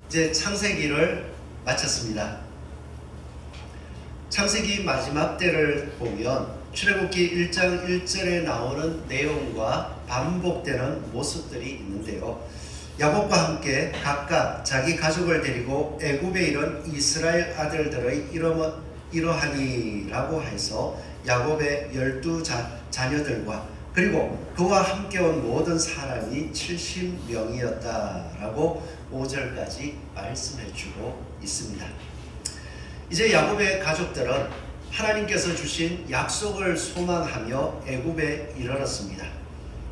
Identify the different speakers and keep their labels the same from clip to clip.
Speaker 1: 이제 창세기를 마쳤습니다. 창세기 마지막 때를 보면 출애굽기 1장 1절에 나오는 내용과 반복되는 모습들이 있는데요. 야곱과 함께 각각 자기 가족을 데리고 애굽에 이른 이스라엘 아들들의 이러하니라고 해서 야곱의 12자녀들과 그리고 그와 함께 온 모든 사람이 70명이었다라고 5절까지 말씀해주고 있습니다. 이제 야곱의 가족들은 하나님께서 주신 약속을 소망하며 애굽에 이르렀습니다.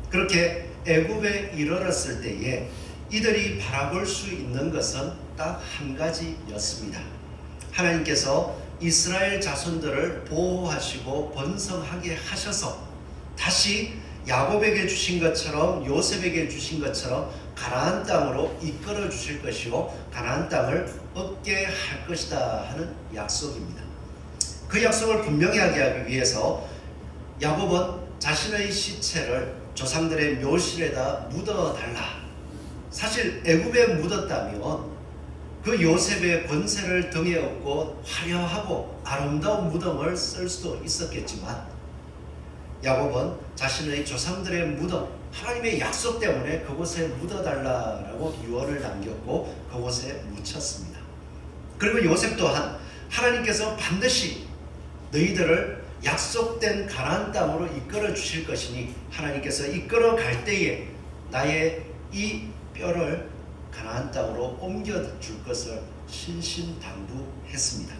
Speaker 1: 그렇게 애굽에 이르렀을 때에 이들이 바라볼 수 있는 것은 딱 한 가지였습니다. 하나님께서 이스라엘 자손들을 보호하시고 번성하게 하셔서 다시 야곱에게 주신 것처럼 요셉에게 주신 것처럼 가나안 땅으로 이끌어 주실 것이고 가나안 땅을 얻게 할 것이다 하는 약속입니다. 그 약속을 분명하게 하기 위해서 야곱은 자신의 시체를 조상들의 묘실에다 묻어달라. 사실 애굽에 묻었다면 그 요셉의 권세를 등에 업고 화려하고 아름다운 무덤을 쓸 수도 있었겠지만 야곱은 자신의 조상들의 무덤, 하나님의 약속 때문에 그곳에 묻어달라라고 유언을 남겼고 그곳에 묻혔습니다. 그리고 요셉 또한 하나님께서 반드시 너희들을 약속된 가나안 땅으로 이끌어 주실 것이니 하나님께서 이끌어 갈 때에 나의 이 뼈를 가나안 땅으로 옮겨줄 것을 신신당부했습니다.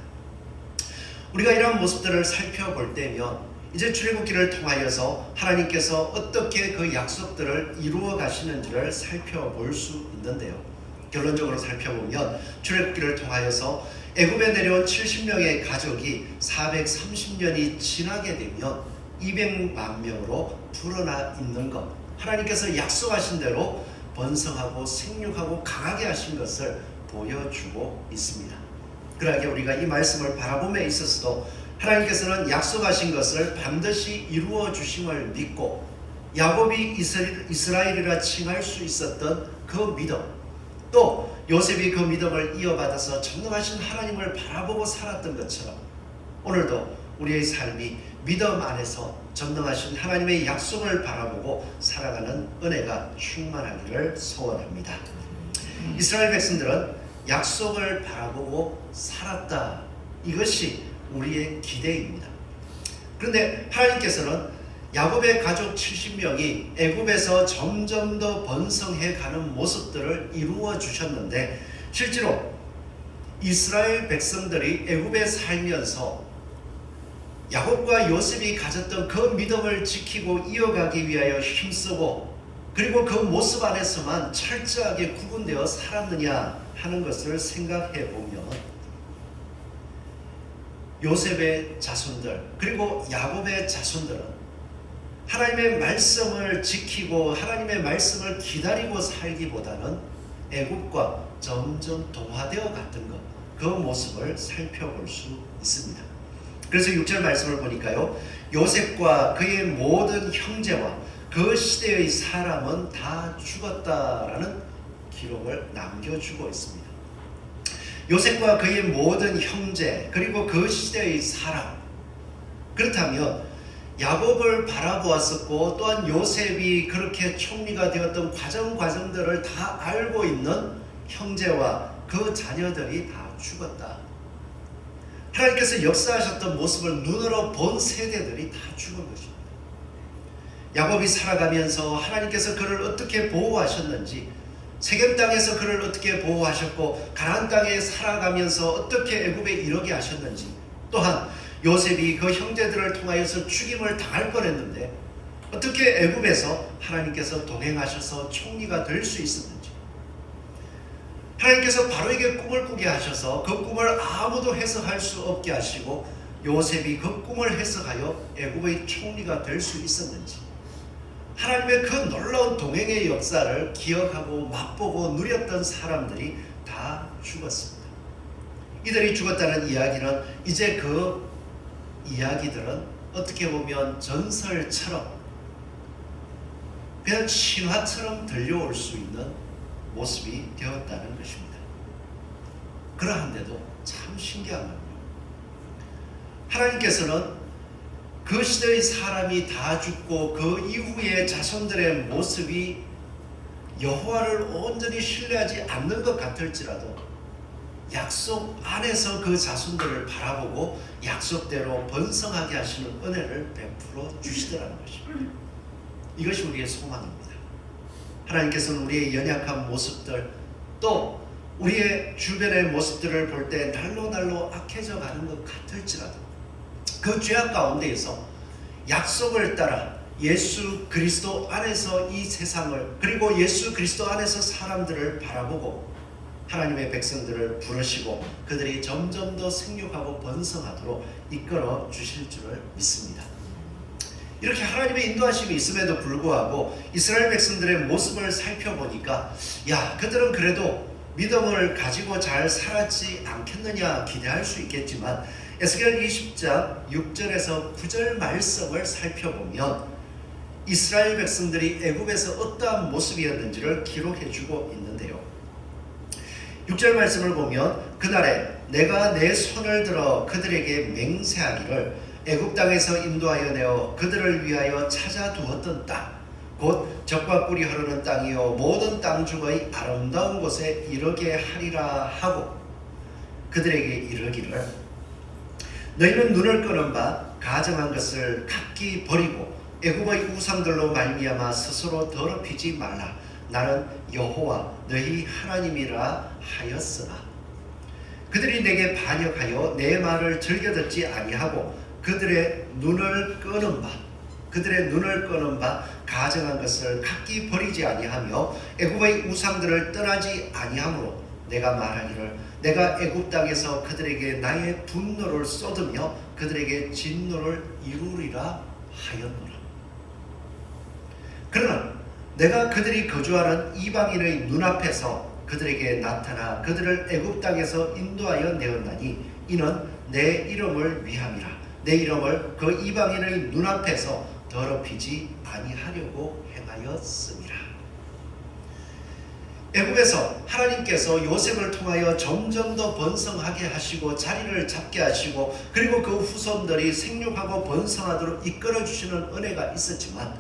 Speaker 1: 우리가 이러한 모습들을 살펴볼 때면 이제 출애굽기를 통하여서 하나님께서 어떻게 그 약속들을 이루어 가시는지를 살펴볼 수 있는데요. 결론적으로 살펴보면 출애굽기를 통하여서 애굽에 내려온 70명의 가족이 430년이 지나게 되면 200만 명으로 불어나 있는 것, 하나님께서 약속하신 대로 번성하고 생육하고 강하게 하신 것을 보여주고 있습니다. 그러하게 우리가 이 말씀을 바라봄에 있어서도 하나님께서는 약속하신 것을 반드시 이루어 주심을 믿고 야곱이 이스라엘이라 칭할 수 있었던 그 믿음, 또 요셉이 그 믿음을 이어받아서 전능하신 하나님을 바라보고 살았던 것처럼 오늘도 우리의 삶이 믿음 안에서 전능하신 하나님의 약속을 바라보고 살아가는 은혜가 충만하기를 소원합니다. 이스라엘 백성들은 약속을 바라보고 살았다. 이것이 우리의 기대입니다. 그런데 하나님께서는 야곱의 가족 70명이 애굽에서 점점 더 번성해 가는 모습들을 이루어 주셨는데 실제로 이스라엘 백성들이 애굽에 살면서 야곱과 요셉이 가졌던 그 믿음을 지키고 이어가기 위하여 힘쓰고 그리고 그 모습 안에서만 철저하게 구분되어 살았느냐 하는 것을 생각해 보면 요셉의 자손들 그리고 야곱의 자손들은 하나님의 말씀을 지키고 하나님의 말씀을 기다리고 살기보다는 애굽과 점점 동화되어 갔던 것, 그 모습을 살펴볼 수 있습니다. 그래서 6절 말씀을 보니까요, 요셉과 그의 모든 형제와 그 시대의 사람은 다 죽었다라는 기록을 남겨주고 있습니다. 요셉과 그의 모든 형제 그리고 그 시대의 사람, 그렇다면 야곱을 바라보았었고 또한 요셉이 그렇게 총리가 되었던 과정들을 다 알고 있는 형제와 그 자녀들이 다 죽었다. 하나님께서 역사하셨던 모습을 눈으로 본 세대들이 다 죽은 것입니다. 야곱이 살아가면서 하나님께서 그를 어떻게 보호하셨는지, 세겜 땅에서 그를 어떻게 보호하셨고 가나안 땅에 살아가면서 어떻게 애굽에 이르게 하셨는지, 또한 요셉이 그 형제들을 통하여서 죽임을 당할 뻔했는데 어떻게 애굽에서 하나님께서 동행하셔서 총리가 될 수 있었는지, 하나님께서 바로에게 꿈을 꾸게 하셔서 그 꿈을 아무도 해석할 수 없게 하시고 요셉이 그 꿈을 해석하여 애굽의 총리가 될 수 있었는지, 하나님의 그 놀라운 동행의 역사를 기억하고 맛보고 누렸던 사람들이 다 죽었습니다. 이들이 죽었다는 이야기는 이제 그 이야기들은 어떻게 보면 전설처럼 그냥 신화처럼 들려올 수 있는 모습이 되었다는 것입니다. 그러한데도 참 신기한 겁니다. 하나님께서는 그 시대의 사람이 다 죽고 그 이후의 자손들의 모습이 여호와를 온전히 신뢰하지 않는 것 같을지라도 약속 안에서 그 자손들을 바라보고 약속대로 번성하게 하시는 은혜를 베풀어 주시더라는 것입니다. 이것이 우리의 소망입니다. 하나님께서는 우리의 연약한 모습들 또 우리의 주변의 모습들을 볼 때 날로 악해져 가는 것 같을지라도 그 죄악 가운데에서 약속을 따라 예수 그리스도 안에서 이 세상을 그리고 예수 그리스도 안에서 사람들을 바라보고 하나님의 백성들을 부르시고 그들이 점점 더 생육하고 번성하도록 이끌어 주실 줄을 믿습니다. 이렇게 하나님의 인도하심이 있음에도 불구하고 이스라엘 백성들의 모습을 살펴보니까 그들은 그래도 믿음을 가지고 잘 살았지 않겠느냐 기대할 수 있겠지만 에스겔 20장 6절에서 9절 말씀을 살펴보면 이스라엘 백성들이 애굽에서 어떠한 모습이었는지를 기록해주고 있는데요. 6절 말씀을 보면 그날에 내가 내 손을 들어 그들에게 맹세하기를 애굽 땅에서 인도하여 내어 그들을 위하여 찾아두었던 땅 곧 젖과 꿀이 흐르는 땅이요 모든 땅 중의 아름다운 곳에 이르게 하리라 하고 그들에게 이르기를 너희는 눈을 끄는 바 가증한 것을 각기 버리고 애굽의 우상들로 말미암아 스스로 더럽히지 말라. 나는 여호와 너희 하나님이라 하였으나 그들이 내게 반역하여 내 말을 즐겨 듣지 아니하고 그들의 눈을 끄는 바 가증한 것을 각기 버리지 아니하며 애굽의 우상들을 떠나지 아니하므로 내가 말하기를 내가 애굽 땅에서 그들에게 나의 분노를 쏟으며 그들에게 진노를 이루리라 하였노라. 그러나 내가 그들이 거주하는 이방인의 눈앞에서 그들에게 나타나 그들을 애굽 땅에서 인도하여 내었나니 이는 내 이름을 위함이라. 내 이름을 그 이방인의 눈앞에서 더럽히지 아니하려고 행하였음이라. 애굽에서 하나님께서 요셉을 통하여 점점 더 번성하게 하시고 자리를 잡게 하시고 그리고 그 후손들이 생육하고 번성하도록 이끌어 주시는 은혜가 있었지만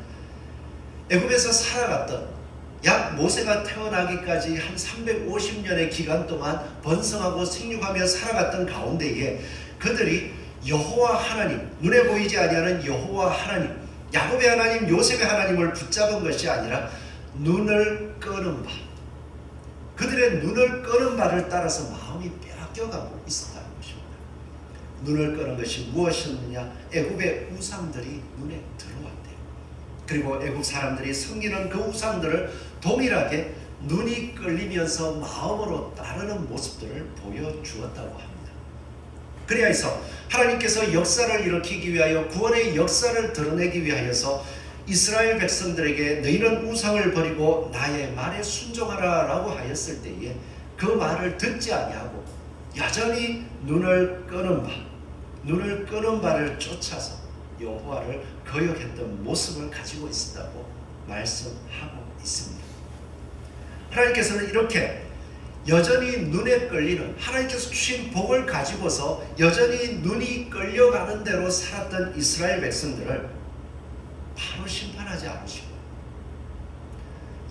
Speaker 1: 애굽에서 살아갔던 약 모세가 태어나기까지 한 350년의 기간 동안 번성하고 생육하며 살아갔던 가운데에 그들이 여호와 하나님, 눈에 보이지 아니하는 여호와 하나님, 야곱의 하나님, 요셉의 하나님을 붙잡은 것이 아니라 눈을 끄는 바, 그들의 눈을 끄는 바를 따라서 마음이 빼앗겨가고 있었다는 것입니다. 눈을 끄는 것이 무엇이었느냐? 애굽의 우상들이 눈에 들어왔대요. 그리고 애굽 사람들이 섬기는 그 우상들을 동일하게 눈이 끌리면서 마음으로 따르는 모습들을 보여주었다고 합니다. 그리하여서 하나님께서 역사를 일으키기 위하여 구원의 역사를 드러내기 위하여서 이스라엘 백성들에게 너희는 우상을 버리고 나의 말에 순종하라 라고 하였을 때에 그 말을 듣지 아니하고 여전히 눈을 끄는 바를 쫓아서 여호와를 거역했던 모습을 가지고 있었다고 말씀하고 있습니다. 하나님께서는 이렇게 여전히 눈에 끌리는 하나님께서 주신 복을 가지고서 여전히 눈이 끌려가는 대로 살았던 이스라엘 백성들을 바로 심판하지 않으시고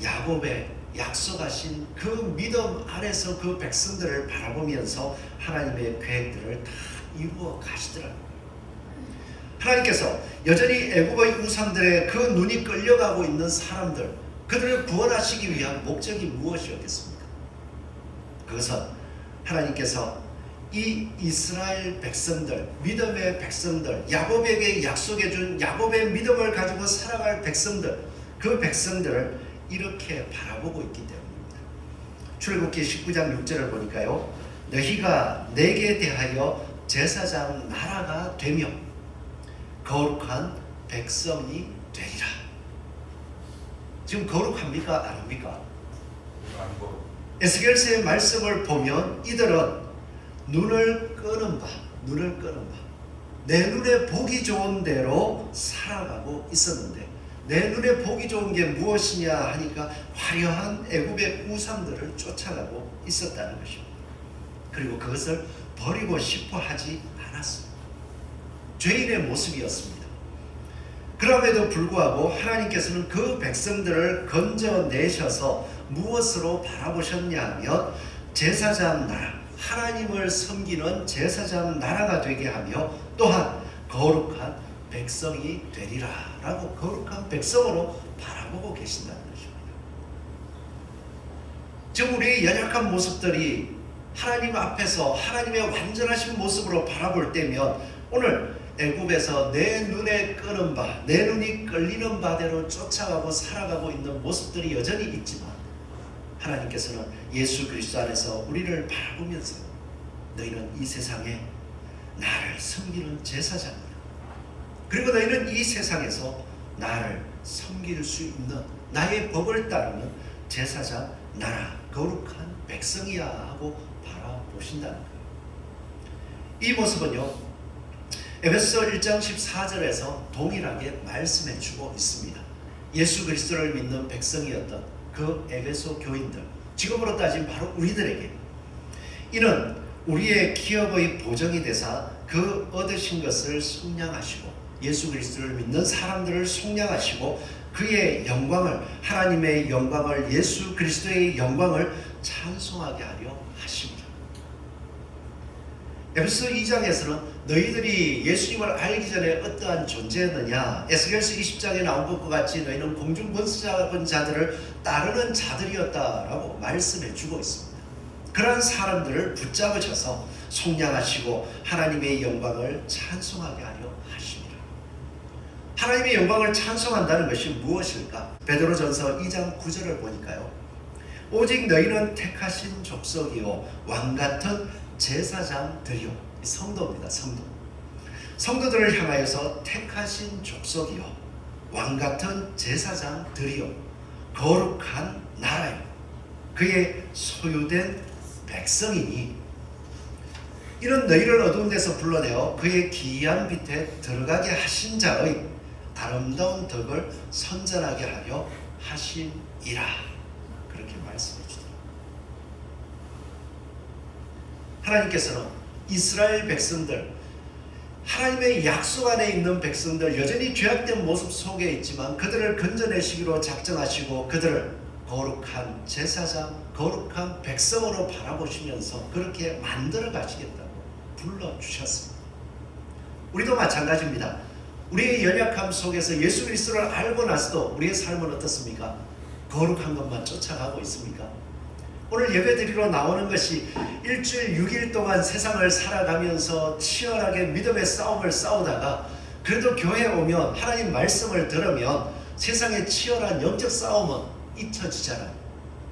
Speaker 1: 야곱의 약속하신 그 믿음 안에서 그 백성들을 바라보면서 하나님의 계획들을 다 이루어 가시더라고요. 하나님께서 여전히 애굽의 우상들의 그 눈이 끌려가고 있는 사람들 그들을 구원하시기 위한 목적이 무엇이었겠습니까? 그것은 하나님께서 이 이스라엘 백성들, 믿음의 백성들, 야곱에게 약속해준 야곱의 믿음을 가지고 살아갈 백성들, 그 백성들을 이렇게 바라보고 있기 때문입니다. 출애굽기 19장 6절을 보니까요, 너희가 내게 대하여 제사장 나라가 되며 거룩한 백성이 되리라. 지금 거룩합니까? 안 합니까? 에스겔서의 말씀을 보면 이들은 눈을 끄는 바, 내 눈에 보기 좋은 대로 살아가고 있었는데 내 눈에 보기 좋은 게 무엇이냐 하니까 화려한 애굽의 우상들을 쫓아가고 있었다는 것입니다. 그리고 그것을 버리고 싶어 하지 않았습니다. 죄인의 모습이었습니다. 그럼에도 불구하고 하나님께서는 그 백성들을 건져내셔서 무엇으로 바라보셨냐 하면 제사장 나라, 하나님을 섬기는 제사장 나라가 되게 하며 또한 거룩한 백성이 되리라 라고 거룩한 백성으로 바라보고 계신다는 것입니다. 지금 우리의 연약한 모습들이 하나님 앞에서 하나님의 완전하신 모습으로 바라볼 때면 오늘 애굽에서 내 눈에 끄는 바, 내 눈이 끌리는 바대로 쫓아가고 살아가고 있는 모습들이 여전히 있지만 하나님께서는 예수 그리스도 안에서 우리를 바라보면서 너희는 이 세상에 나를 섬기는 제사장이다. 그리고 너희는 이 세상에서 나를 섬길 수 있는 나의 법을 따르는 제사장 나라 거룩한 백성이야 하고 바라보신다는 거예요. 이 모습은요 에베소 1장 14절에서 동일하게 말씀해 주고 있습니다. 예수 그리스도를 믿는 백성이었던 그 에베소 교인들, 지금으로 따지면 바로 우리들에게 이는 우리의 기업의 보정이 되사 그 얻으신 것을 속량하시고 예수 그리스도를 믿는 사람들을 속량하시고 그의 영광을 하나님의 영광을 예수 그리스도의 영광을 찬송하게 하려 하십니다. 에베소 2장에서는 너희들이 예수님을 알기 전에 어떠한 존재였느냐 에스겔서 20장에 나온 것과 같이 너희는 공중 권세 자들을 따르는 자들이었다라고 말씀해 주고 있습니다. 그러한 사람들을 붙잡으셔서 속량하시고 하나님의 영광을 찬송하게 하려 하십니다. 하나님의 영광을 찬송한다는 것이 무엇일까? 베드로전서 2장 9절을 보니까요 오직 너희는 택하신 족속이요 왕같은 제사장들이요 성도입니다. 성도들을 향하여서 택하신 족속이요 왕같은 제사장들이요 거룩한 나라요 그의 소유된 백성이니 이런 너희를 어두운 데서 불러내어 그의 기이한 빛에 들어가게 하신 자의 아름다운 덕을 선전하게 하려 하심이라 그렇게 말씀해 주더라. 하나님께서는 이스라엘 백성들, 하나님의 약속 안에 있는 백성들, 여전히 죄악된 모습 속에 있지만 그들을 건져내시기로 작정하시고 그들을 거룩한 제사장, 거룩한 백성으로 바라보시면서 그렇게 만들어 가시겠다고 불러주셨습니다. 우리도 마찬가지입니다. 우리의 연약함 속에서 예수 그리스도를 알고 나서도 우리의 삶은 어떻습니까? 거룩한 것만 쫓아가고 있습니까? 오늘 예배드리러 나오는 것이 일주일 6일 동안 세상을 살아가면서 치열하게 믿음의 싸움을 싸우다가 그래도 교회에 오면 하나님 말씀을 들으면 세상의 치열한 영적 싸움은 잊혀지잖아요.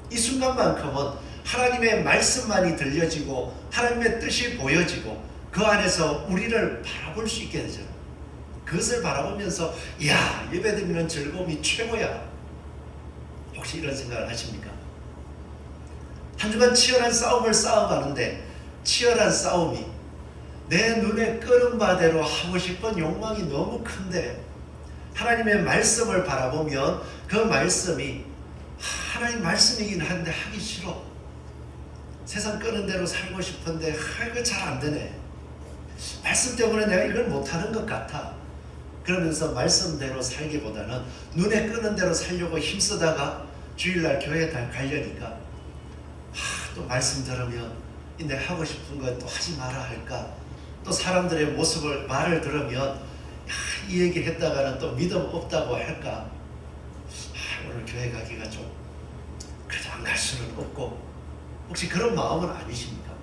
Speaker 1: 이 순간만큼은 하나님의 말씀만이 들려지고 하나님의 뜻이 보여지고 그 안에서 우리를 바라볼 수 있게 되잖아요. 그것을 바라보면서 야 예배드리는 즐거움이 최고야. 혹시 이런 생각을 하십니까? 한 주간 치열한 싸움을 싸워가는데 치열한 싸움이 내 눈에 끄는 바대로 하고 싶은 욕망이 너무 큰데 하나님의 말씀을 바라보면 그 말씀이 하나님 말씀이긴 한데 하기 싫어. 세상 끄는 대로 살고 싶은데 이거 잘 안 되네. 말씀 때문에 내가 이걸 못하는 것 같아. 그러면서 말씀대로 살기보다는 눈에 끄는 대로 살려고 힘쓰다가 주일날 교회 가려니까 또 말씀 들으면 내 하고 싶은 거 또 하지 마라 할까? 또 사람들의 모습을 말을 들으면 이 얘기 했다가는 또 믿음 없다고 할까? 오늘 교회 가기가 좀 그래도 안 갈 수는 없고 혹시 그런 마음은 아니십니까?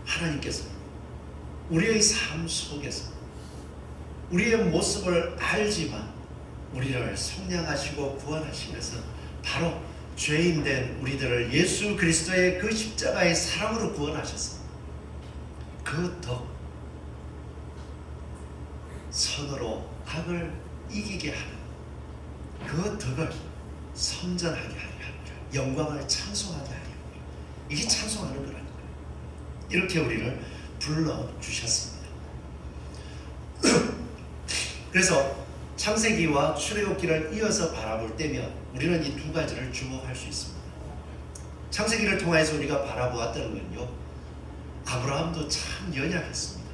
Speaker 1: 하나님께서 우리의 삶 속에서 우리의 모습을 알지만 우리를 속량하시고 구원하신 것은 바로 죄인된 우리들을 예수 그리스도의 그 십자가의 사랑으로 구원하셔서 그 덕 선으로 악을 이기게 하는 그 덕을 선전하게 하려 합니다. 영광을 찬송하게 하려 합니다. 이게 찬송하는 거라는 거예요. 이렇게 우리를 불러주셨습니다. 그래서 창세기와 출애굽기를 이어서 바라볼 때면 우리는 이 두 가지를 주목할 수 있습니다. 창세기를 통해서 우리가 바라보았던 건요, 아브라함도 참 연약했습니다.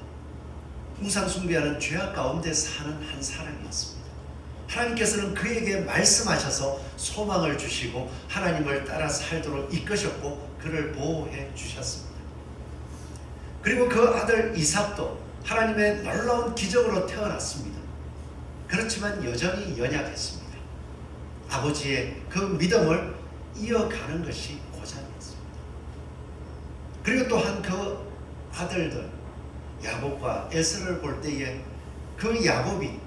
Speaker 1: 우상 숭배하는 죄악 가운데 사는 한 사람이었습니다. 하나님께서는 그에게 말씀하셔서 소망을 주시고 하나님을 따라 살도록 이끄셨고 그를 보호해 주셨습니다. 그리고 그 아들 이삭도 하나님의 놀라운 기적으로 태어났습니다. 그렇지만 여전히 연약했습니다. 아버지의 그 믿음을 이어가는 것이 고장이었습니다. 그리고 또한 그 아들들 야곱과 에서를 볼 때에 그 야곱이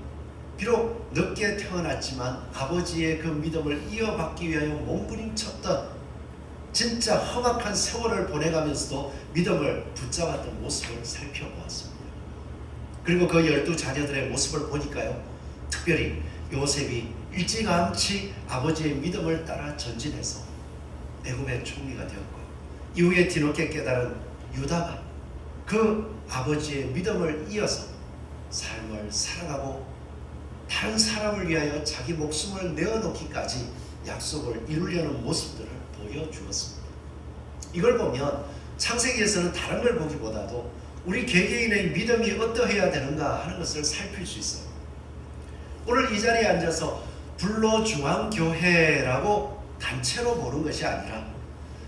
Speaker 1: 비록 늦게 태어났지만 아버지의 그 믿음을 이어받기 위하여 몸부림쳤던 진짜 험악한 세월을 보내가면서도 믿음을 붙잡았던 모습을 살펴보았습니다. 그리고 그 12자녀들의 모습을 보니까요, 특별히 요셉이 일찌감치 아버지의 믿음을 따라 전진해서 애굽의 총리가 되었고, 이후에 뒤늦게 깨달은 유다가 그 아버지의 믿음을 이어서 삶을 살아가고 다른 사람을 위하여 자기 목숨을 내어놓기까지 약속을 이루려는 모습들을 보여주었습니다. 이걸 보면 창세기에서는 다른 걸 보기보다도 우리 개개인의 믿음이 어떠해야 되는가 하는 것을 살필 수 있어요. 오늘 이 자리에 앉아서 불로중앙교회라고 단체로 보는 것이 아니라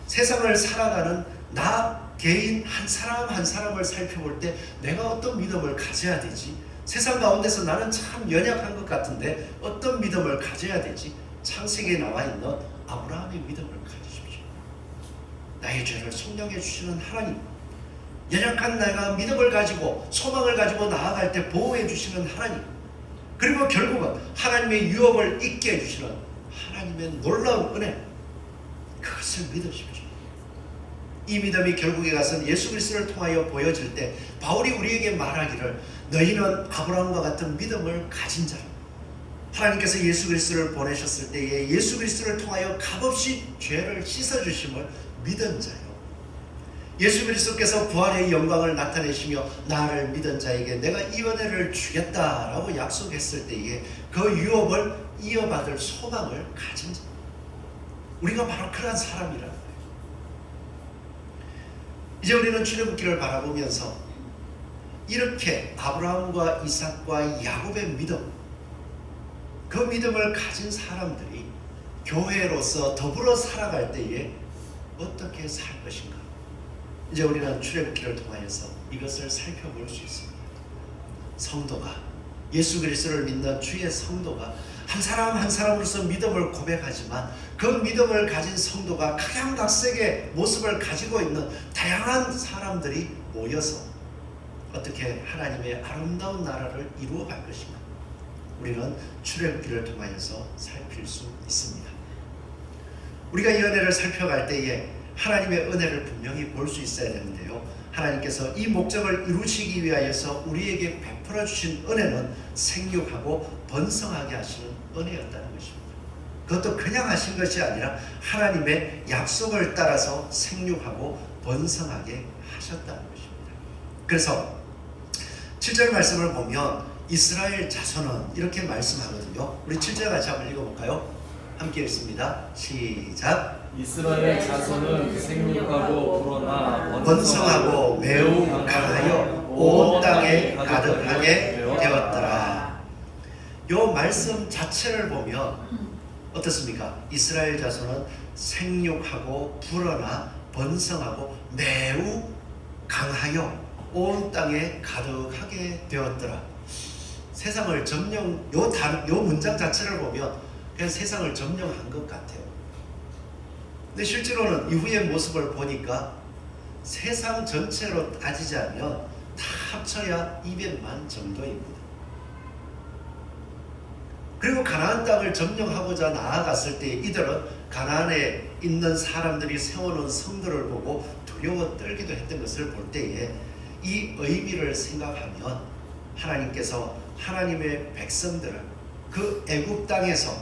Speaker 1: 세상을 살아가는 나 개인 한 사람 한 사람을 살펴볼 때 내가 어떤 믿음을 가져야 되지? 세상 가운데서 나는 참 연약한 것 같은데 어떤 믿음을 가져야 되지? 창세기에 나와 있는 아브라함의 믿음을 가지십시오. 나의 죄를 속량해 주시는 하나님, 연약한 내가 믿음을 가지고 소망을 가지고 나아갈 때 보호해 주시는 하나님, 그리고 결국은 하나님의 유업을 잊게 해주시는 하나님의 놀라운 은혜, 그것을 믿으십시오. 이 믿음이 결국에 가서는 예수 그리스도를 통하여 보여질 때 바울이 우리에게 말하기를 너희는 아브라함과 같은 믿음을 가진 자라. 하나님께서 예수 그리스도를 보내셨을 때에 예수 그리스도를 통하여 값없이 죄를 씻어주심을 믿은 자요. 예수 그리스도께서 부활의 영광을 나타내시며 나를 믿은 자에게 내가 이 은혜를 주겠다라고 약속했을 때에 그 유업을 이어받을 소망을 가진 자. 우리가 바로 그러한 사람이라는 거예요. 이제 우리는 출애굽기를 바라보면서 이렇게 아브라함과 이삭과 야곱의 믿음, 그 믿음을 가진 사람들이 교회로서 더불어 살아갈 때에 어떻게 살 것인가, 이제 우리는 출애굽기를 통하여서 이것을 살펴볼 수 있습니다. 성도가, 예수 그리스도를 믿는 주의 성도가 한 사람 한 사람으로서 믿음을 고백하지만 그 믿음을 가진 성도가 각양각색의 모습을 가지고 있는 다양한 사람들이 모여서 어떻게 하나님의 아름다운 나라를 이루어갈 것인가, 우리는 출애굽기를 통하여서 살필 수 있습니다. 우리가 이 은혜를 살펴갈 때에 하나님의 은혜를 분명히 볼 수 있어야 되는데요, 하나님께서 이 목적을 이루시기 위하여서 우리에게 베풀어 주신 은혜는 생육하고 번성하게 하시는 은혜였다는 것입니다. 그것도 그냥 하신 것이 아니라 하나님의 약속을 따라서 생육하고 번성하게 하셨다는 것입니다. 그래서 7절 말씀을 보면 이스라엘 자손은 이렇게 말씀하거든요. 우리 7절 같이 한번 읽어볼까요? 함께 읽습니다. 시작.
Speaker 2: 이스라엘 자손은 생육하고 불어나
Speaker 1: 번성하고 매우 강하여 온 땅에 가득하게 되었더라. 이 말씀 자체를 보면 어떻습니까? 이스라엘 자손은 생육하고 불어나 번성하고 매우 강하여 온 땅에 가득하게 되었더라. 세상을 점령, 요 문장 자체를 보면 그냥 세상을 점령한 것 같아요. 근데 실제로는 이후의 모습을 보니까 세상 전체로 따지자면 다 합쳐야 200만 정도입니다. 그리고 가나안 땅을 점령하고자 나아갔을 때 이들은 가나안에 있는 사람들이 세워놓은 성들을 보고 두려워 떨기도 했던 것을 볼 때에 이 의미를 생각하면 하나님께서 하나님의 백성들을 그 애굽 땅에서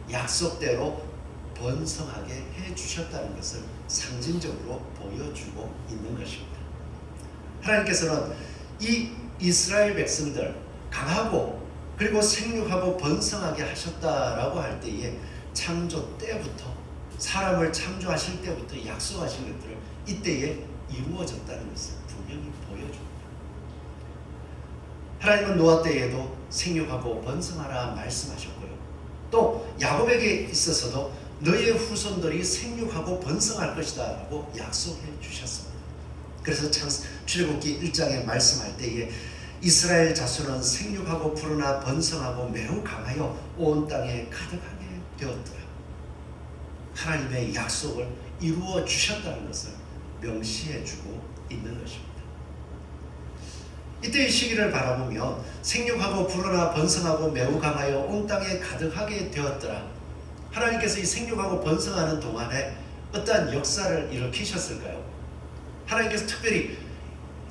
Speaker 1: 약속대로 번성하게 해주셨다는 것을 상징적으로 보여주고 있는 것입니다. 하나님께서는 이 이스라엘 백성들 강하고 그리고 생육하고 번성하게 하셨다라고 할 때에 창조 때부터 사람을 창조하실 때부터 약속하신 것들을 이때에 이루어졌다는 것을 분명히 보여줍니다. 하나님은 노아 때에도 생육하고 번성하라 말씀하셨고요. 또 야곱에게 있어서도 너의 후손들이 생육하고 번성할 것이다 라고 약속해 주셨습니다. 그래서 출애굽기 1장에 말씀할 때에 이스라엘 자손은 생육하고 불어나 번성하고 매우 강하여 온 땅에 가득하게 되었더라. 하나님의 약속을 이루어 주셨다는 것을 명시해 주고 있는 것입니다. 이때의 시기를 바라보면 생육하고 불어나 번성하고 매우 강하여 온 땅에 가득하게 되었더라. 하나님께서 이 생육하고 번성하는 동안에 어떠한 역사를 일으키셨을까요? 하나님께서 특별히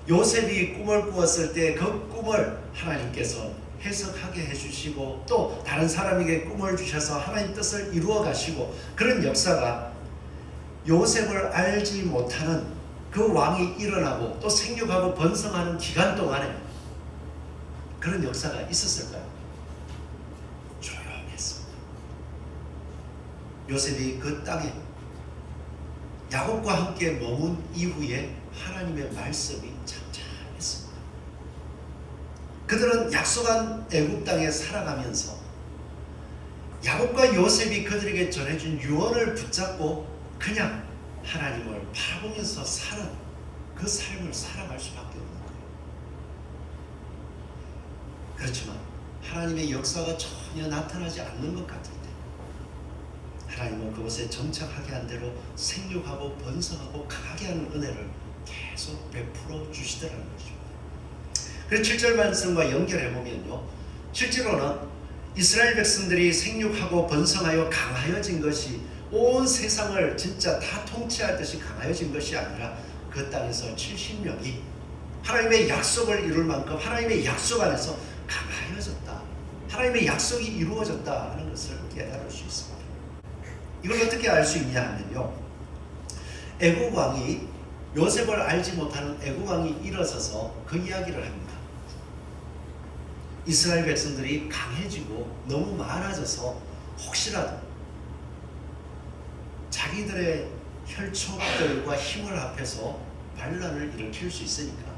Speaker 1: 요셉이 꿈을 꾸었을 때 그 꿈을 하나님께서 해석하게 해주시고 또 다른 사람에게 꿈을 주셔서 하나님 뜻을 이루어 가시고 그런 역사가 요셉을 알지 못하는 그 왕이 일어나고 또 생육하고 번성하는 기간 동안에 그런 역사가 있었을까요? 조용했습니다. 요셉이 그 땅에 야곱과 함께 머문 이후에 하나님의 말씀이 잠잠했습니다. 그들은 약속한 애굽 땅에 살아가면서 야곱과 요셉이 그들에게 전해준 유언을 붙잡고 그냥 하나님을 바라보면서 사는 그 삶을 살아갈 수밖에 없는 거예요. 그렇지만 하나님의 역사가 전혀 나타나지 않는 것 같을 때 하나님은 그곳에 정착하게 한 대로 생육하고 번성하고 강하게 하는 은혜를 계속 베풀어 주시더라는 것입니다. 그래서 7절 말씀과 연결해보면요, 실제로는 이스라엘 백성들이 생육하고 번성하여 강하여진 것이 온 세상을 진짜 다 통치하듯이 강하여진 것이 아니라 그 땅에서 70명이 하나님의 약속을 이룰 만큼 하나님의 약속 안에서 강하여졌다, 하나님의 약속이 이루어졌다 하는 것을 깨달을 수 있습니다. 이걸 어떻게 알 수 있냐 하면요, 애굽 왕이 요셉을 알지 못하는 애굽 왕이 일어서서 그 이야기를 합니다. 이스라엘 백성들이 강해지고 너무 많아져서 혹시라도 자기들의 혈족들과 힘을 합해서 반란을 일으킬 수 있으니까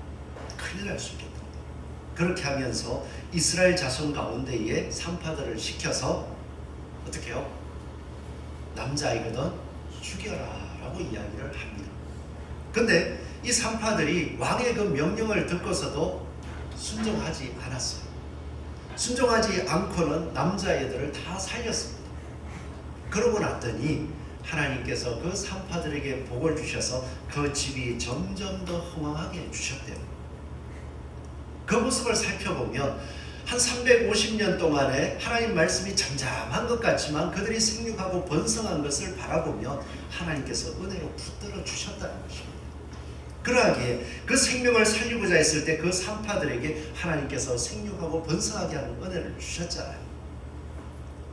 Speaker 1: 큰일 날 수 있겠다. 그렇게 하면서 이스라엘 자손 가운데에 산파들을 시켜서 어떻게 해요? 남자이거든 죽여라 라고 이야기를 합니다. 근데 이 산파들이 왕의 그 명령을 듣고서도 순종하지 않았어요. 순종하지 않고는 남자애들을 다 살렸습니다. 그러고 났더니 하나님께서 그 산파들에게 복을 주셔서 그 집이 점점 더 흥왕하게 해주셨대요. 그 모습을 살펴보면 한 350년 동안에 하나님 말씀이 잠잠한 것 같지만 그들이 생육하고 번성한 것을 바라보면 하나님께서 은혜로 붙들어 주셨다는 것입니다. 그러하기에 그 생명을 살리고자 했을 때 그 산파들에게 하나님께서 생육하고 번성하게 하는 은혜를 주셨잖아요.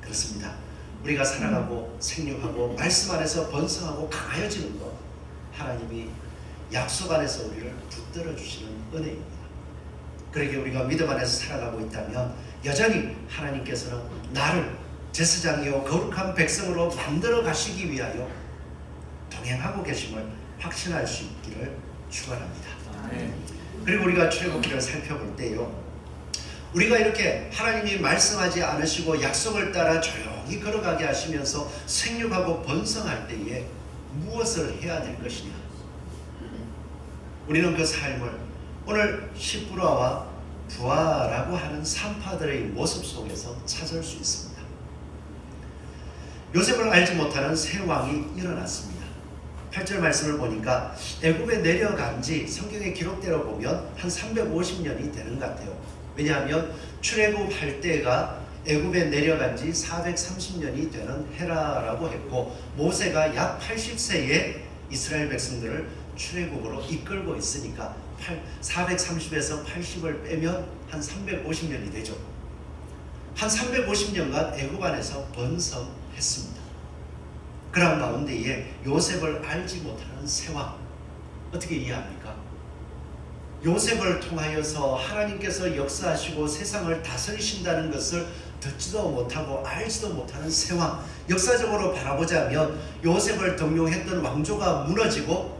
Speaker 1: 그렇습니다. 우리가 살아가고 생육하고 말씀 안에서 번성하고 강하여지는 것, 하나님이 약속 안에서 우리를 붙들어 주시는 은혜입니다. 그러기에 우리가 믿음 안에서 살아가고 있다면 여전히 하나님께서는 나를 제사장이요 거룩한 백성으로 만들어 가시기 위하여 동행하고 계심을 확신할 수 있기를 축원합니다. 그리고 우리가 출애굽기를 살펴볼 때요, 우리가 이렇게 하나님이 말씀하지 않으시고 약속을 따라 조용히 걸어가게 하시면서 생육하고 번성할 때에 무엇을 해야 될 것이냐? 우리는 그 삶을 오늘 시브라와 부하라고 하는 산파들의 모습 속에서 찾을 수 있습니다. 요셉을 알지 못하는 새 왕이 일어났습니다. 8절 말씀을 보니까 애굽에 내려간 지 성경의 기록대로 보면 한 350년이 되는 것 같아요. 왜냐하면 출애굽할 때가 애굽에 내려간 지 430년이 되는 헤라라고 했고, 모세가 약 80세에 이스라엘 백성들을 출애굽으로 이끌고 있으니까 430에서 80을 빼면 한 350년이 되죠. 한 350년간 애굽 안에서 번성했습니다. 그런 가운데에 요셉을 알지 못하는 새왕, 어떻게 이해합니까? 요셉을 통하여서 하나님께서 역사하시고 세상을 다스리신다는 것을 듣지도 못하고 알지도 못하는 세왕, 역사적으로 바라보자면 요셉을 등용했던 왕조가 무너지고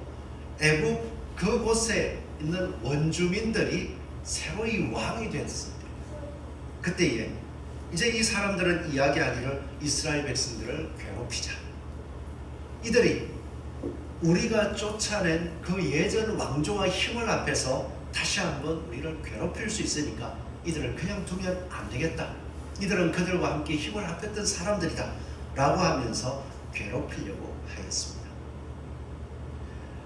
Speaker 1: 애굽 그곳에 있는 원주민들이 새로이 왕이 됐을 때, 그때에 이제 이 사람들은 이야기하기를 이스라엘 백성들을 괴롭히자. 이들이 우리가 쫓아낸 그 예전 왕조와 힘을 앞에서 다시 한번 우리를 괴롭힐 수 있으니까 이들을 그냥 두면 안 되겠다. 이들은 그들과 함께 힘을 합했던 사람들이다 라고 하면서 괴롭히려고 하였습니다.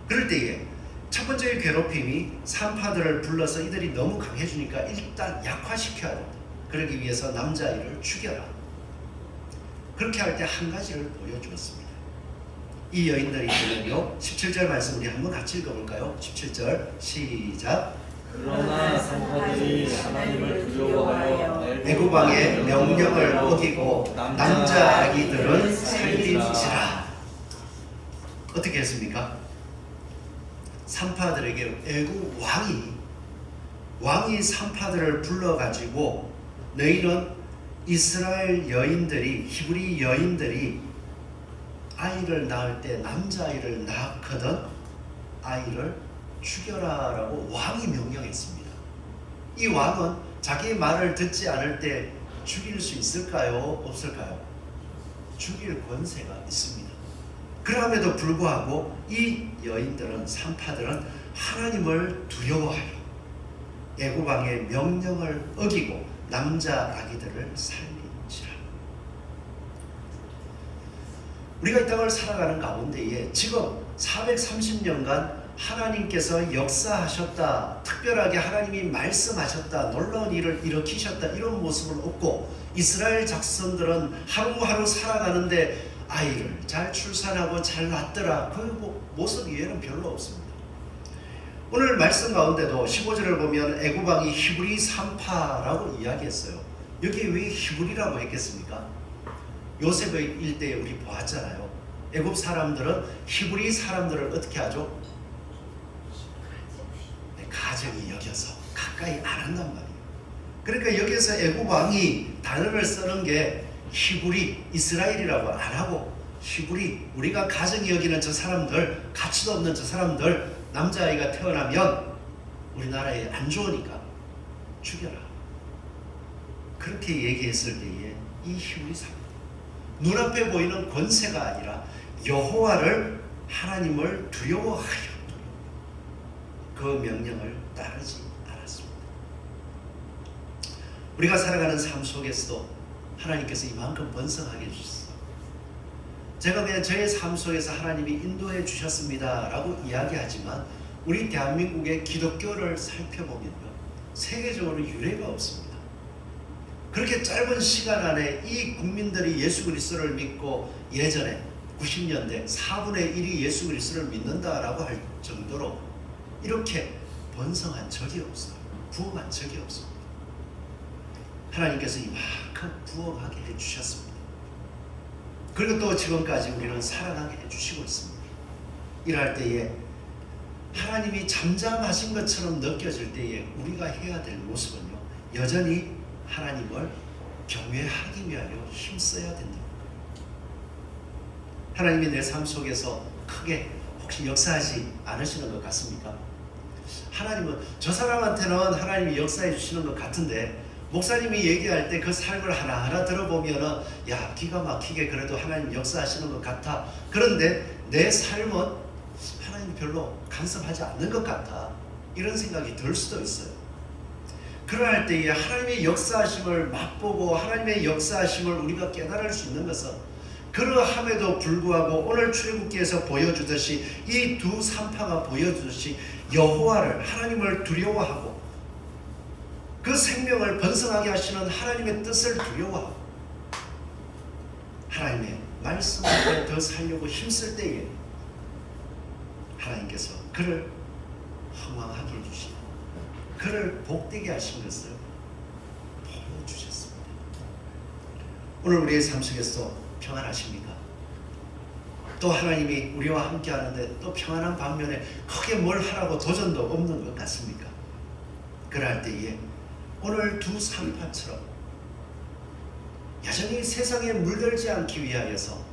Speaker 1: 그럴 때에 첫 번째 괴롭힘이 산파들을 불러서 이들이 너무 강해지니까 일단 약화시켜야 된다. 그러기 위해서 남자아이를 죽여라. 그렇게 할 때 한 가지를 보여주었습니다. 이 여인들이 보면요, 17절 말씀 우리 한번 같이 읽어볼까요? 17절 시작.
Speaker 2: 그러나 산파들이 하나님을 두려워하여
Speaker 1: 애굽 왕의 명령을 어기고 남자 아기들은 살린지라. 어떻게 했습니까? 산파들에게 애굽 왕이 산파들을 불러가지고 너희는 이스라엘 여인들이, 히브리 여인들이 아이를 낳을 때 남자아이를 낳거든 아이를 죽여라라고 왕이 명령했습니다. 이 왕은 자기 말을 듣지 않을 때 죽일 수 있을까요? 없을까요? 죽일 권세가 있습니다. 그럼에도 불구하고 이 여인들은, 산파들은 하나님을 두려워하여 애굽 왕의 명령을 어기고 남자 아기들을 살린지라. 우리가 이 땅을 살아가는 가운데에 지금 430년간 하나님께서 역사하셨다, 특별하게 하나님이 말씀하셨다, 놀라운 일을 일으키셨다, 이런 모습을 얻고 이스라엘 자손들은 하루하루 살아가는데 아이를 잘 출산하고 잘 낳더라, 그 모습 이외에는 별로 없습니다. 오늘 말씀 가운데도 15절을 보면 애굽 왕이 히브리 산파라고 이야기했어요. 여기에 왜 히브리라고 했겠습니까? 요셉의 일대에 우리 보았잖아요. 애굽 사람들은 히브리 사람들을 어떻게 하죠? 가정이 여겨서 가까이 안 한단 말이에요. 그러니까 여기서 애굽 왕이 단어를 쓰는 게 히브리, 이스라엘이라고 안 하고 히브리, 우리가 가정이 여기는 저 사람들, 가치도 없는 저 사람들, 남자아이가 태어나면 우리나라에 안 좋으니까 죽여라. 그렇게 얘기했을 때에 이 히브리 사람, 눈앞에 보이는 권세가 아니라 여호와를, 하나님을 두려워하여 그 명령을 따르지 않았습니다. 우리가 살아가는 삶 속에서도 하나님께서 이만큼 번성하게 해주셨어요. 제가 그냥 저의 삶 속에서 하나님이 인도해 주셨습니다 라고 이야기하지만 우리 대한민국의 기독교를 살펴보면요, 세계적으로 유례가 없습니다. 그렇게 짧은 시간 안에 이 국민들이 예수 그리스도를 믿고, 예전에 90년대 4분의 1이 예수 그리스도를 믿는다라고 할 정도로 이렇게 번성한 적이 없어요. 부흥한 적이 없습니다. 하나님께서 이만큼 부흥하게 해주셨습니다. 그리고 또 지금까지 우리는 살아나게 해주시고 있습니다. 이럴 때에 하나님이 잠잠하신 것처럼 느껴질 때에 우리가 해야 될 모습은요, 여전히 하나님을 경외하기 위하여 힘써야 된다. 하나님이 내 삶 속에서 크게 혹시 역사하지 않으시는 것 같습니까? 하나님은 저 사람한테는 하나님이 역사해 주시는 것 같은데 목사님이 얘기할 때 그 삶을 하나하나 들어보면은 야, 기가 막히게 그래도 하나님 역사하시는 것 같아. 그런데 내 삶은 하나님 별로 간섭하지 않는 것 같아. 이런 생각이 들 수도 있어요. 그러할 때에 하나님의 역사하심을 맛보고 하나님의 역사하심을 우리가 깨달을 수 있는 것은, 그러함에도 불구하고 오늘 출애굽기에서 보여주듯이 이 두 산파가 보여주듯이 여호와를, 하나님을 두려워하고 그 생명을 번성하게 하시는 하나님의 뜻을 두려워하고 하나님의 말씀을 더 살려고 힘쓸 때에 하나님께서 그를 흥왕하게 해주시고 그를 복되게 하신 것을 보여주셨습니다. 오늘 우리의 삶 속에서 평안하십니까? 또 하나님이 우리와 함께 하는데 또 평안한 반면에 크게 뭘 하라고 도전도 없는 것 같습니까? 그럴 때에 오늘 두 산파처럼 여전히 세상에 물들지 않기 위하여서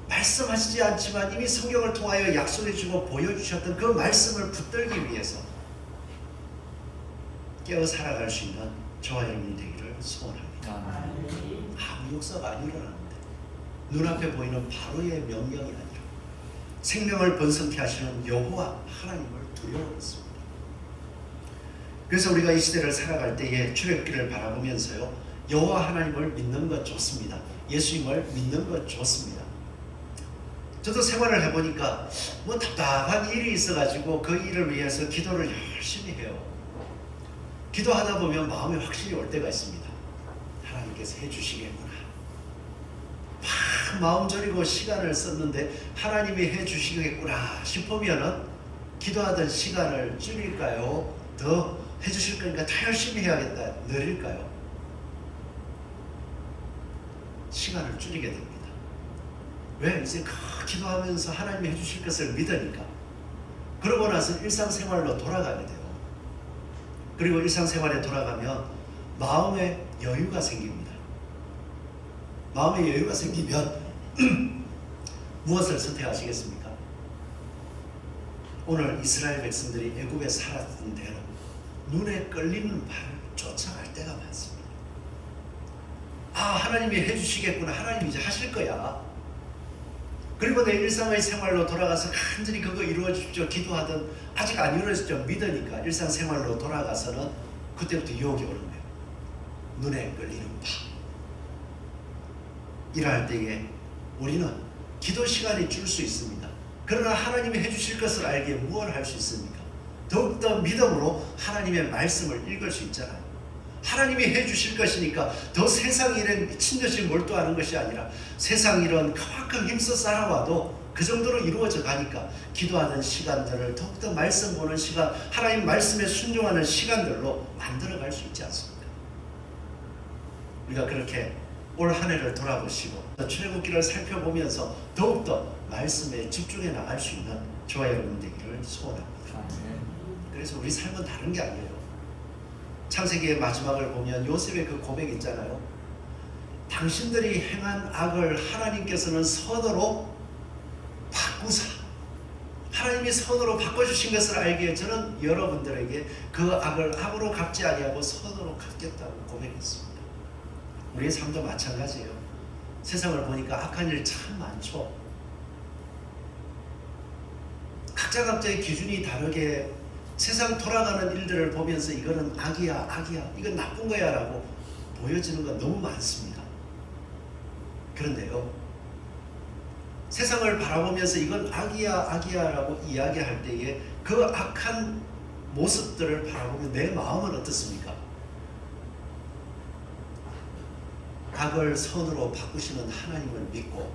Speaker 1: 말씀하시지 않지만 이미 성경을 통하여 약속해주고 보여주셨던 그 말씀을 붙들기 위해서 깨어 살아갈 수 있는 저와 여러분이 되기를 소원합니다. 아무 역사가 안 일어나는데 눈앞에 보이는 바로의 명령이 아니라 생명을 번성케 하시는 여호와 하나님을 두려워했습니다. 그래서 우리가 이 시대를 살아갈 때에 출애굽기를 바라보면서요, 여호와 하나님을 믿는 것 좋습니다. 예수님을 믿는 것 좋습니다. 저도 생활을 해보니까 뭐 답답한 일이 있어가지고 그 일을 위해서 기도를 열심히 해요. 기도하다 보면 마음이 확실히 올 때가 있습니다. 하나님께서 해주시겠구나. 막 마음 졸이고 시간을 썼는데 하나님이 해주시겠구나 싶으면은 기도하던 시간을 줄일까요? 더 해주실 거니까 더 열심히 해야겠다 늘릴까요? 시간을 줄이게 됩니다. 왜? 이제 기도하면서 하나님이 해주실 것을 믿으니까. 그러고 나서 일상생활로 돌아가게 돼요. 그리고 일상생활에 돌아가면 마음에 여유가 생깁니다. 마음에 여유가 생기면 무엇을 선택하시겠습니까? 오늘 이스라엘 백성들이 애굽에 살았던 대로 눈에 끌리는 바를 쫓아갈 때가 많습니다. 아, 하나님이 해주시겠구나. 하나님이 이제 하실 거야. 그리고 내 일상의 생활로 돌아가서 간절히 그거 이루어지십시오 기도하던 아직 안 이루어졌죠 믿으니까 일상생활로 돌아가서는 그때부터 유혹이 오는 거예요. 눈에 끌리는 바. 일할 때에 우리는 기도 시간이 줄 수 있습니다. 그러나 하나님이 해주실 것을 알기에 무엇을 할 수 있습니까? 더욱더 믿음으로 하나님의 말씀을 읽을 수 있잖아요. 하나님이 해주실 것이니까 더 세상 일에 미친 듯이 몰두하는 것이 아니라 세상 일은 그만큼 힘써 살아와도 그 정도로 이루어져 가니까 기도하는 시간들을 더욱더 말씀 보는 시간, 하나님 말씀에 순종하는 시간들로 만들어갈 수 있지 않습니까? 우리가 그렇게 올 한 해를 돌아보시고 출애굽기를 살펴보면서 더욱더 말씀에 집중해 나갈 수 있는 저와 여러분 되기를 소원합니다. 그래서 우리 삶은 다른 게 아니에요. 창세기의 마지막을 보면 요셉의 그 고백 있잖아요. 당신들이 행한 악을 하나님께서는 선으로 바꾸사. 하나님이 선으로 바꿔주신 것을 알기에 저는 여러분들에게 그 악을 악으로 갚지 아니하고 선으로 갚겠다고 고백했습니다. 우리의 삶도 마찬가지예요. 세상을 보니까 악한 일 참 많죠. 각자의 기준이 다르게 세상 돌아가는 일들을 보면서 이거는 악이야, 악이야, 이건 나쁜 거야 라고 보여지는 건 너무 많습니다. 그런데요, 세상을 바라보면서 이건 악이야, 악이야 라고 이야기할 때에 그 악한 모습들을 바라보면 내 마음은 어떻습니까? 악을 선으로 바꾸시는 하나님을 믿고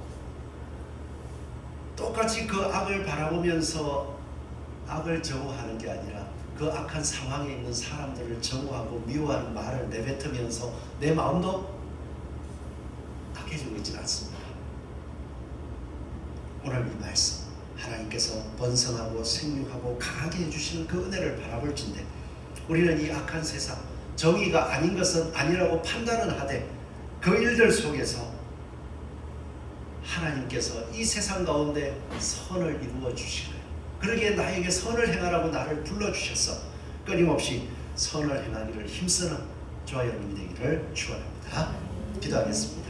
Speaker 1: 똑같이 그 악을 바라보면서 악을 정오하는 게 아니라 그 악한 상황에 있는 사람들을 정오하고 미워하는 말을 내뱉으면서 내 마음도 악해지고 있지는 않습니다. 오늘 이 말씀 하나님께서 번성하고 생육하고 강하게 해주시는 그 은혜를 바라볼진데 우리는 이 악한 세상 정의가 아닌 것은 아니라고 판단은 하되 그 일들 속에서 하나님께서 이 세상 가운데 선을 이루어 주시고요. 그러기에 나에게 선을 행하라고 나를 불러주셔서 끊임없이 선을 행하기를 힘쓰는 저와 여러분이 되기를 축원합니다. 기도하겠습니다.